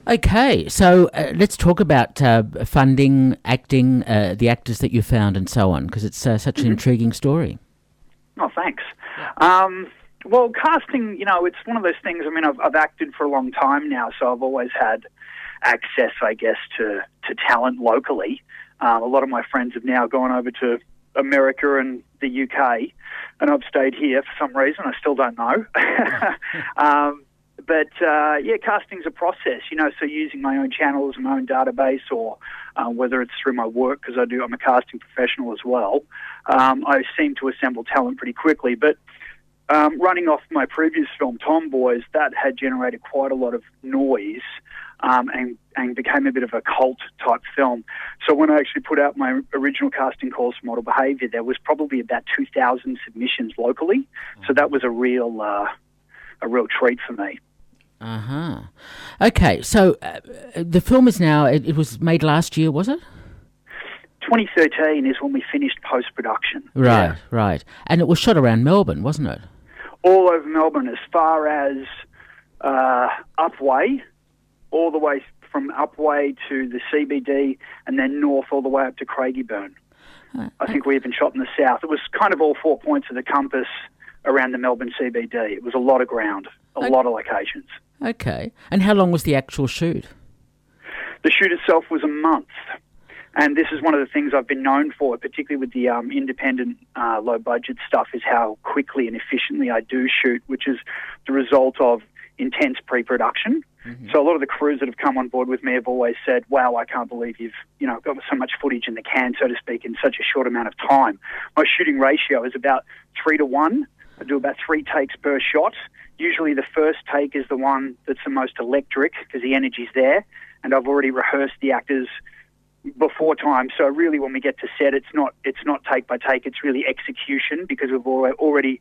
Okay, so let's talk about funding, acting, the actors that you found, and so on, because it's such an intriguing story. Oh, thanks. Well, casting, it's one of those things. I mean, I've acted for a long time now, so I've always had access, I guess, to talent locally. A lot of my friends have now gone over to America and the UK, and I've stayed here for some reason. I still don't know. But casting's a process, so using my own channels and my own database, or whether it's through my work, because I'm a casting professional as well, I seem to assemble talent pretty quickly. But running off my previous film, Tomboys, that had generated quite a lot of noise and became a bit of a cult-type film. So when I actually put out my original casting calls for Model Behaviour, there was probably about 2,000 submissions locally. So that was a real treat for me. Uh-huh. Okay, so the film is now, it was made last year, was it? 2013 is when we finished post-production. Right, right. And it was shot around Melbourne, wasn't it? All over Melbourne, as far as Upwey, all the way from Upwey to the CBD, and then north all the way up to Craigieburn. I think we even shot in the south. It was kind of all 4 points of the compass around the Melbourne CBD. It was a lot of ground, a lot of locations. Okay. And how long was the actual shoot? The shoot itself was a month. And this is one of the things I've been known for, particularly with the independent low-budget stuff, is how quickly and efficiently I do shoot, which is the result of intense pre-production. Mm-hmm. So a lot of the crews that have come on board with me have always said, wow, I can't believe you've got so much footage in the can, so to speak, in such a short amount of time. My shooting ratio is about 3-to-1. I do about 3 takes per shot. Usually the first take is the one that's the most electric because the energy's there, and I've already rehearsed the actors before time. So really when we get to set, it's not take by take, it's really execution, because we've already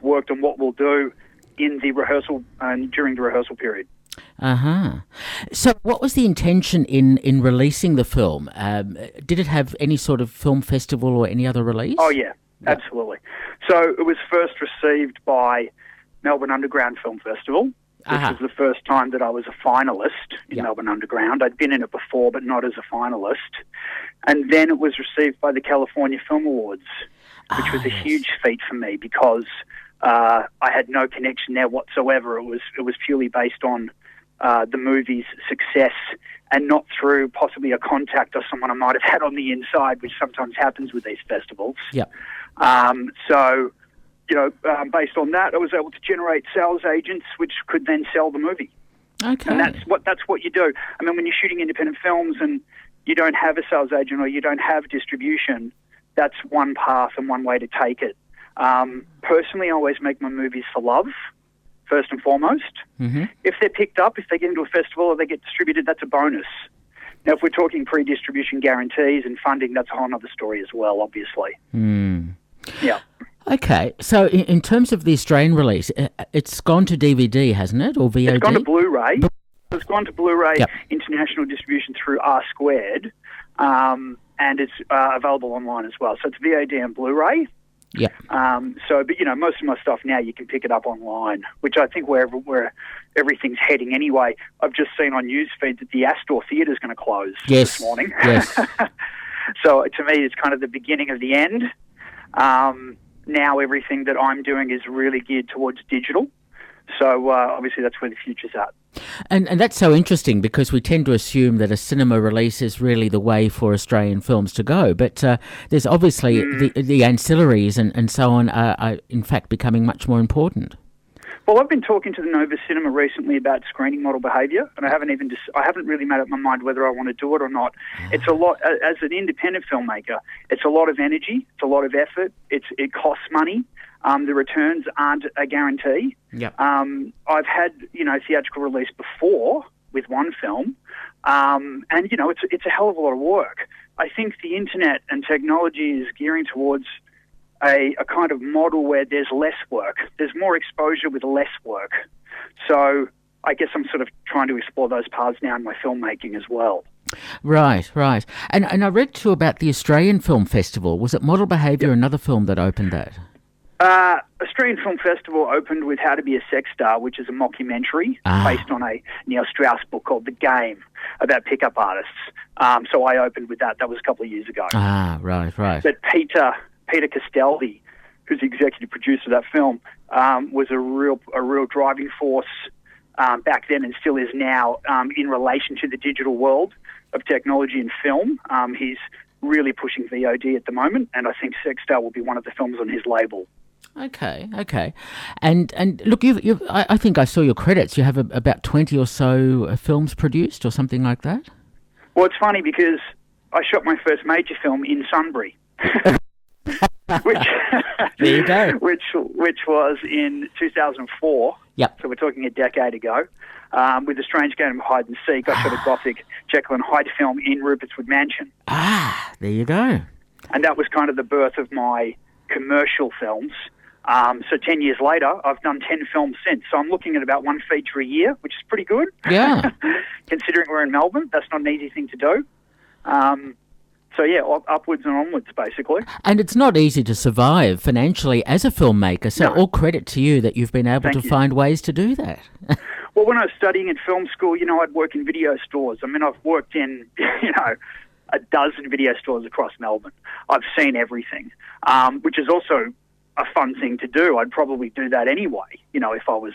worked on what we'll do in the rehearsal and during the rehearsal period. Uh-huh. So what was the intention in releasing the film? Did it have any sort of film festival or any other release? Oh, yeah. Absolutely. So it was first received by Melbourne Underground Film Festival, which was the first time that I was a finalist in Melbourne Underground. I'd been in it before, but not as a finalist. And then it was received by the California Film Awards, which was a huge feat for me because I had no connection there whatsoever. It was purely based on the movie's success and not through possibly a contact or someone I might have had on the inside, which sometimes happens with these festivals. Yeah. Based on that, I was able to generate sales agents, which could then sell the movie. Okay. And that's what you do. I mean, when you're shooting independent films and you don't have a sales agent or you don't have distribution, that's one path and one way to take it. Personally, I always make my movies for love, first and foremost. Mm-hmm. If they're picked up, if they get into a festival or they get distributed, that's a bonus. Now, if we're talking pre-distribution guarantees and funding, that's a whole other story as well, obviously. Mm. Yeah. Okay, so in terms of the Australian release, it's gone to DVD, hasn't it, or VOD? It's gone to Blu-ray. It's gone to Blu-ray international distribution through R2, and it's available online as well. So it's VOD and Blu-ray. Yeah. But most of my stuff now you can pick it up online, which I think where everything's heading anyway. I've just seen on newsfeed that the Astor Theatre is going to close this morning. Yes. So to me, it's kind of the beginning of the end. Now everything that I'm doing is really geared towards digital. So obviously that's where the future's at. And that's so interesting because we tend to assume that a cinema release is really the way for Australian films to go. But there's obviously the ancillaries and so on are in fact becoming much more important. Well, I've been talking to the Nova Cinema recently about screening Model Behaviour, and I haven't really made up my mind whether I want to do it or not. It's a lot, as an independent filmmaker, it's a lot of energy, it's a lot of effort, it costs money. The returns aren't a guarantee. Yep. I've had, theatrical release before with one film, and it's a hell of a lot of work. I think the internet and technology is gearing towards a kind of model where there's less work. There's more exposure with less work. So I guess I'm sort of trying to explore those paths now in my filmmaking as well. Right. And I read too about the Australian Film Festival. Was it Model Behaviour, another film that opened that? Australian Film Festival opened with How to Be a Sex Star, which is a mockumentary based on a Neil Strauss book called The Game about pickup artists. So I opened with that. That was a couple of years ago. Right. But Peter Castaldi, who's the executive producer of that film, was a real driving force back then and still is now in relation to the digital world of technology and film. He's really pushing VOD at the moment, and I think Sex Star will be one of the films on his label. Okay. And look, I think I saw your credits. You have about 20 or so films produced or something like that? Well, it's funny because I shot my first major film in Sunbury. Which, there you go. Which was in 2004. Yep. So we're talking a decade ago. With A Strange Game of Hide and Seek, I shot a gothic Jekyll and Hyde film in Rupert's Wood Mansion. There you go. And that was kind of the birth of my commercial films. So 10 years later, I've done 10 films since. So I'm looking at about one feature a year, which is pretty good. Yeah. Considering we're in Melbourne, that's not an easy thing to do. So yeah, upwards and onwards, basically. And it's not easy to survive financially as a filmmaker, so all credit to you that you've been able to find ways to do that. Well, when I was studying in film school, I'd work in video stores. I mean, I've worked in, a dozen video stores across Melbourne. I've seen everything, which is also a fun thing to do. I'd probably do that anyway, if I was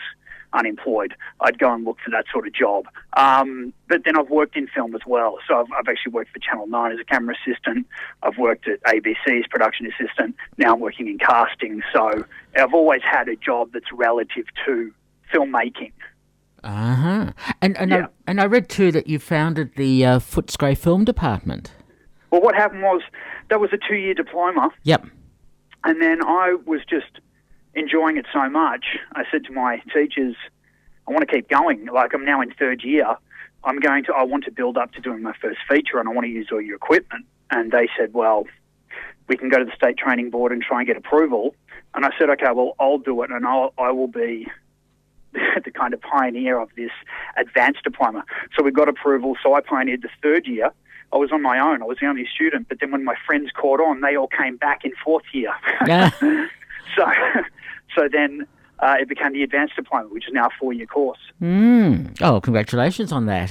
unemployed. I'd go and look for that sort of job. But then I've worked in film as well. So I've actually worked for Channel 9 as a camera assistant. I've worked at ABC as production assistant. Now I'm working in casting. So I've always had a job that's relative to filmmaking. And I read too that you founded the Footscray Film Department. Well, what happened was that was a 2-year diploma. Yep. And then I was just enjoying it so much, I said to my teachers, I want to keep going. Like, I'm now in third year. I want to build up to doing my first feature, and I want to use all your equipment. And they said, well, we can go to the State Training Board and try and get approval. And I said, okay, well, I'll do it, and I will be the kind of pioneer of this advanced diploma. So we got approval. So I pioneered the third year. I was on my own. I was the only student. But then when my friends caught on, they all came back in fourth year. Yeah. So then it became the advanced diploma, which is now a 4-year course. Oh, congratulations on that.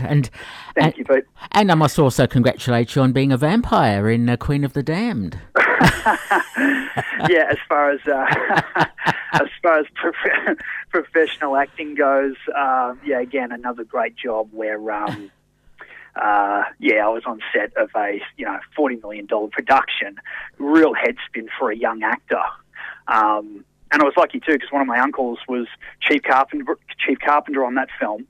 Thank you, Pete. And I must also congratulate you on being a vampire in Queen of the Damned. Yeah, as far as professional acting goes, again, another great job where, I was on set of a $40 million production, real head spin for a young actor. And I was lucky too because one of my uncles was chief carpenter on that film,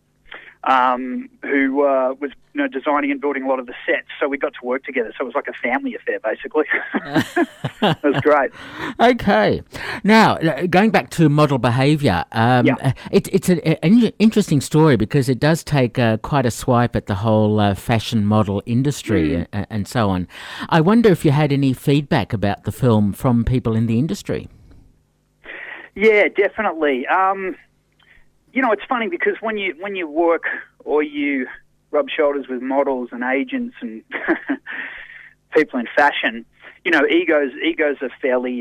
who was designing and building a lot of the sets. So we got to work together. So it was like a family affair, basically. It was great. Okay. Now, going back to model behaviour, it's an interesting story because it does take quite a swipe at the whole fashion model industry and so on. I wonder if you had any feedback about the film from people in the industry. Yeah, definitely. It's funny because when you work or you rub shoulders with models and agents and people in fashion, egos are fairly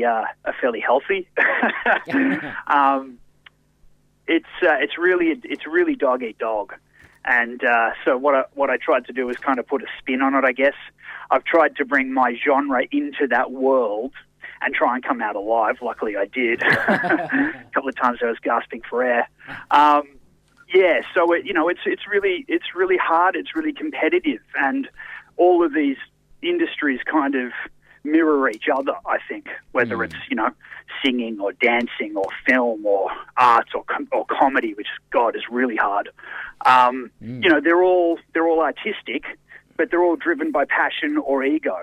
healthy. It's really dog eat dog, and so what I tried to do was kind of put a spin on it. I guess I've tried to bring my genre into that world and try and come out alive. Luckily, I did. A couple of times I was gasping for air. So it's really hard. It's really competitive, and all of these industries kind of mirror each other. I think whether it's singing or dancing or film or arts or comedy, which God is really hard. They're all artistic, but they're all driven by passion or ego.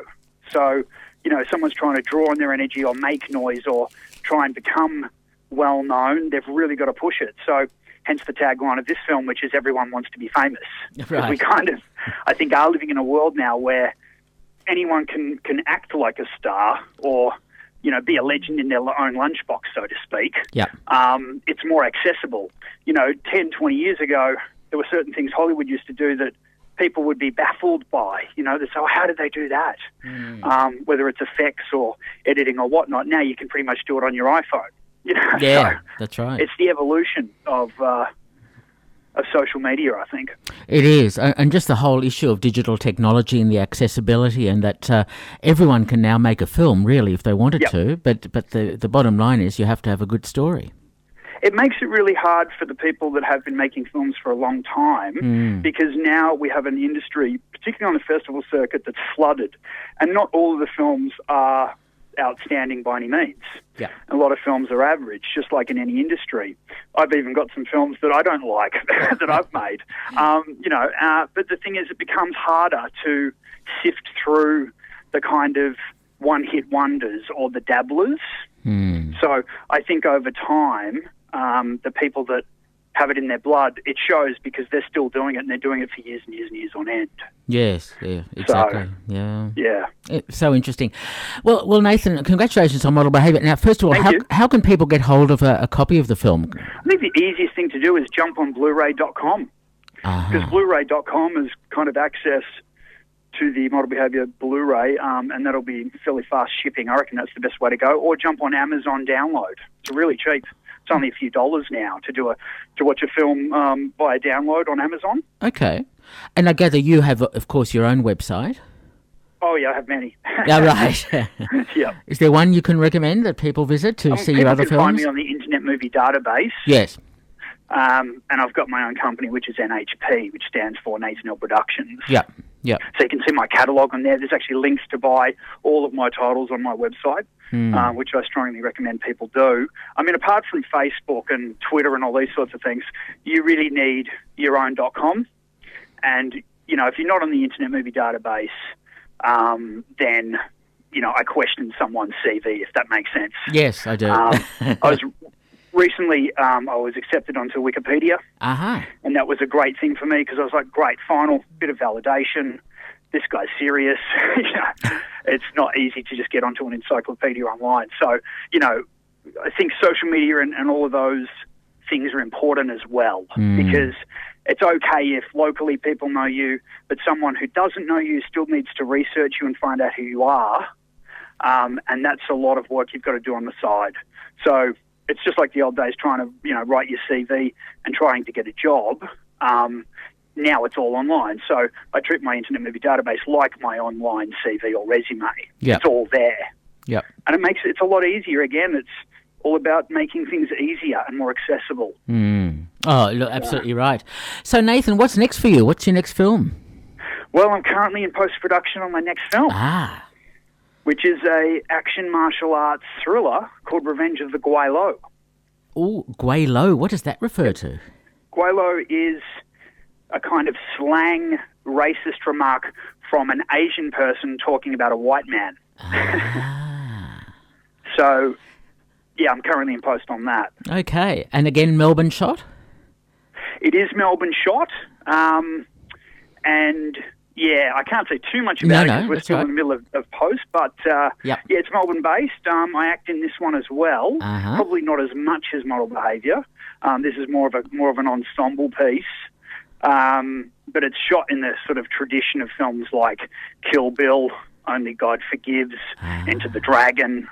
So someone's trying to draw on their energy or make noise or try and become well known, they've really got to push it. So hence the tagline of this film, which is everyone wants to be famous. Because we kind of, I think, are living in a world now where anyone can act like a star or, be a legend in their own lunchbox, so to speak. Yeah. It's more accessible. 10, 20 years ago, there were certain things Hollywood used to do that people would be baffled by, they say, oh, how did they do that? Whether it's effects or editing or whatnot, now you can pretty much do it on your iPhone. Yeah, So that's right. it's the evolution of social media, I think. It is, and just the whole issue of digital technology and the accessibility, and that everyone can now make a film, really, if they wanted Yep. to. But the bottom line is you have to have a good story. It makes it really hard for the people that have been making films for a long time because now we have an industry, particularly on the festival circuit, that's flooded. And not all of the films are outstanding by any means. Yeah. A lot of films are average, just like in any industry. I've even got some films that I don't like that I've made. But the thing is, it becomes harder to sift through the kind of one-hit wonders or the dabblers. So I think over time, the people that have it in their blood, it shows because they're still doing it, and they're doing it for years and years and years on end. Yes, yeah, exactly. So, yeah. It's so interesting. Well, Nathan, congratulations on Model Behaviour. Now, first of all, how can people get hold of a copy of the film? I think the easiest thing to do is jump on Blu-ray.com because Blu-ray.com is kind of access to the Model Behaviour Blu-ray, and that'll be fairly fast shipping. I reckon that's the best way to go. Or jump on Amazon Download. It's really cheap. It's only a few dollars now to watch a film by download on Amazon. Okay. And I gather you have, of course, your own website. Oh, yeah, I have many. Yeah, right. Yeah. Is there one you can recommend that people visit to see your other films? People can find films? me on the Internet Movie Database. Yes. And I've got my own company, which is NHP, which stands for Nathan L Productions. Yeah. Yeah. So you can see my catalogue on there. There's actually links to buy all of my titles on my website, which I strongly recommend people do. I mean, apart from Facebook and Twitter and all these sorts of things, you really need your own .com. And, if you're not on the Internet Movie Database, then, I question someone's CV, if that makes sense. Yes, I do. Recently, I was accepted onto Wikipedia, and that was a great thing for me because I was like, great, final bit of validation. This guy's serious. It's not easy to just get onto an encyclopedia online. So, I think social media and all of those things are important as well because it's okay if locally people know you, but someone who doesn't know you still needs to research you and find out who you are. And that's a lot of work you've got to do on the side. So it's just like the old days trying to, write your CV and trying to get a job. Now it's all online. So I treat my Internet Movie Database like my online CV or resume. Yep. It's all there. Yep. And it's a lot easier. Again, it's all about making things easier and more accessible. Oh, look, absolutely right. So, Nathan, what's next for you? What's your next film? Well, I'm currently in post-production on my next film. Which is a action martial arts thriller called Revenge of the Guaylo. Oh, Guaylo. What does that refer to? Guaylo is a kind of slang racist remark from an Asian person talking about a white man. So, yeah, I'm currently in post on that. Okay. And again, Melbourne shot? It is Melbourne shot. And... yeah, I can't say too much about it because we're still in the middle of post, but yeah, it's Melbourne-based. I act in this one as well. Probably not as much as Model Behaviour. This is more of an ensemble piece, but it's shot in the sort of tradition of films like Kill Bill, Only God Forgives, Enter the Dragon,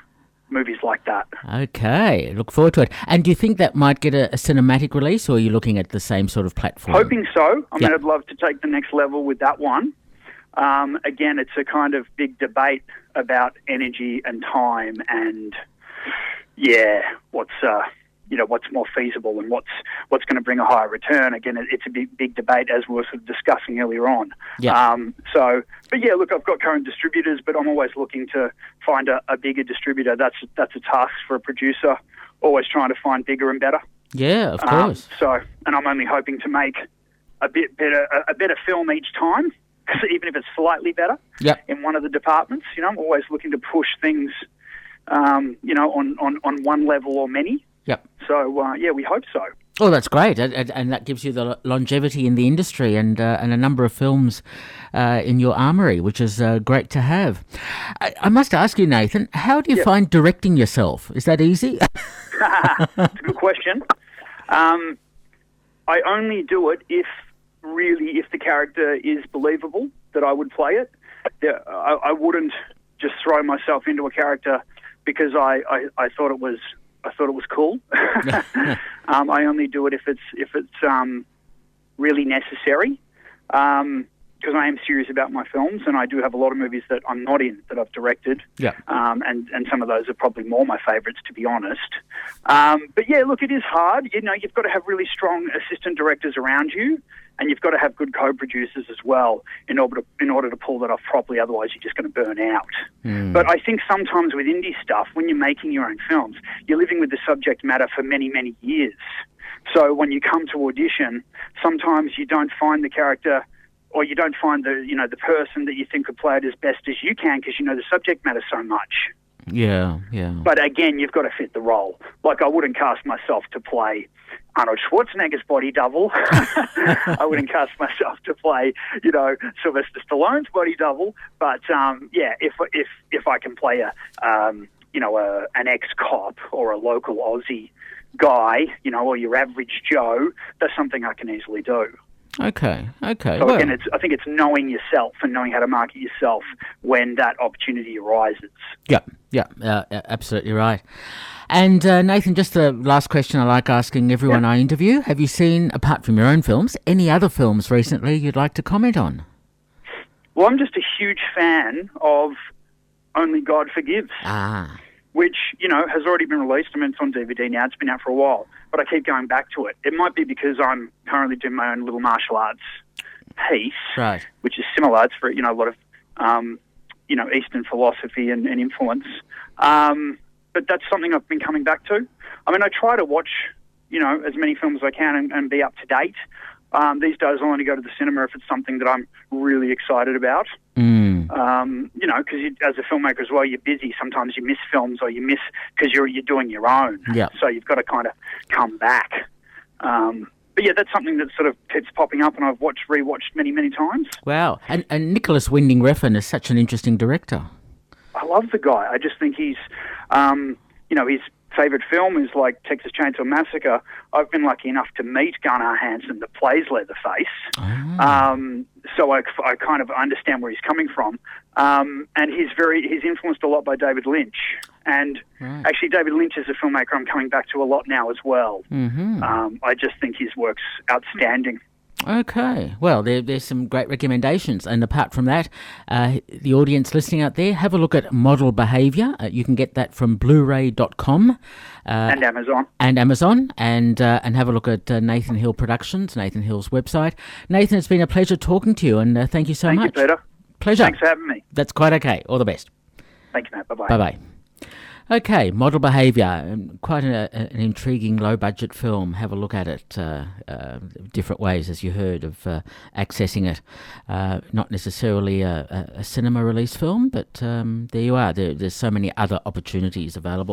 movies like that. Okay, look forward to it. And do you think that might get a cinematic release, or are you looking at the same sort of platform? Hoping so. I mean, I'd love to take the next level with that one. Again, it's a kind of big debate about energy and time and, what's more feasible and what's going to bring a higher return. Again, it's a big debate, as we were sort of discussing earlier on. But yeah, look, I've got current distributors, but I'm always looking to find a bigger distributor. That's a task for a producer, always trying to find bigger and better. Yeah, of course. And I'm only hoping to make a better film each time, even if it's slightly better in one of the departments. I'm always looking to push things, on one level or many. Yep. So, we hope so. Oh, that's great. And that gives you the longevity in the industry and a number of films in your armoury, which is great to have. I must ask you, Nathan, how do you find directing yourself? Is that easy? That's a good question. I only do it if the character is believable, that I would play it. I wouldn't just throw myself into a character because I thought it was I thought it was cool. I only do it if it's really necessary. Because I am serious about my films, and I do have a lot of movies that I'm not in that I've directed. Yeah. And some of those are probably more my favourites, to be honest. But yeah, look, it is hard. You know, you've got to have really strong assistant directors around you, and you've got to have good co-producers as well in order to pull that off properly. Otherwise, you're just going to burn out. But I think sometimes with indie stuff, when you're making your own films, you're living with the subject matter for many, many years. So when you come to audition, sometimes you don't find the character, or you don't find the person that you think could play it as best as you can because you know the subject matter so much. Yeah. But again, you've got to fit the role. Like, I wouldn't cast myself to play Arnold Schwarzenegger's body double. I wouldn't cast myself to play, Sylvester Stallone's body double. But if I can play an ex-cop or a local Aussie guy, or your average Joe, that's something I can easily do. Okay. So again, I think it's knowing yourself and knowing how to market yourself when that opportunity arises. Yeah, absolutely right. And Nathan, just the last question I like asking everyone I interview. Have you seen, apart from your own films, any other films recently you'd like to comment on? Well, I'm just a huge fan of Only God Forgives. Which, has already been released. I mean, it's on DVD now. It's been out for a while. But I keep going back to it. It might be because I'm currently doing my own little martial arts piece, right, which is similar. It's for, a lot of, Eastern philosophy and influence. But that's something I've been coming back to. I mean, I try to watch, as many films as I can and be up to date. These days I'll only go to the cinema if it's something that I'm really excited about. Because as a filmmaker as well, you're busy. Sometimes you miss films or you miss because you're doing your own. Yeah. So you've got to kind of come back. But yeah, that's something that sort of keeps popping up and I've rewatched many, many times. Wow. And Nicholas Winding Refn is such an interesting director. I love the guy. I just think he's, his favourite film is like Texas Chainsaw Massacre. I've been lucky enough to meet Gunnar Hansen that plays Leatherface. So I kind of understand where he's coming from. And he's influenced a lot by David Lynch. And actually David Lynch is a filmmaker I'm coming back to a lot now as well. I just think his work's outstanding. Okay. Well, there's some great recommendations. And apart from that, the audience listening out there, have a look at Model Behaviour. You can get that from Blu-ray.com. And Amazon. And have a look at Nathan Hill Productions, Nathan Hill's website. Nathan, it's been a pleasure talking to you, and thank you so much. Thank you, Peter. Pleasure. Thanks for having me. That's quite okay. All the best. Thank you, Matt. Bye-bye. Bye-bye. Okay, Model Behaviour, quite an intriguing low-budget film. Have a look at it. Different ways, as you heard, of accessing it. Not necessarily a cinema release film, but there you are. There's so many other opportunities available.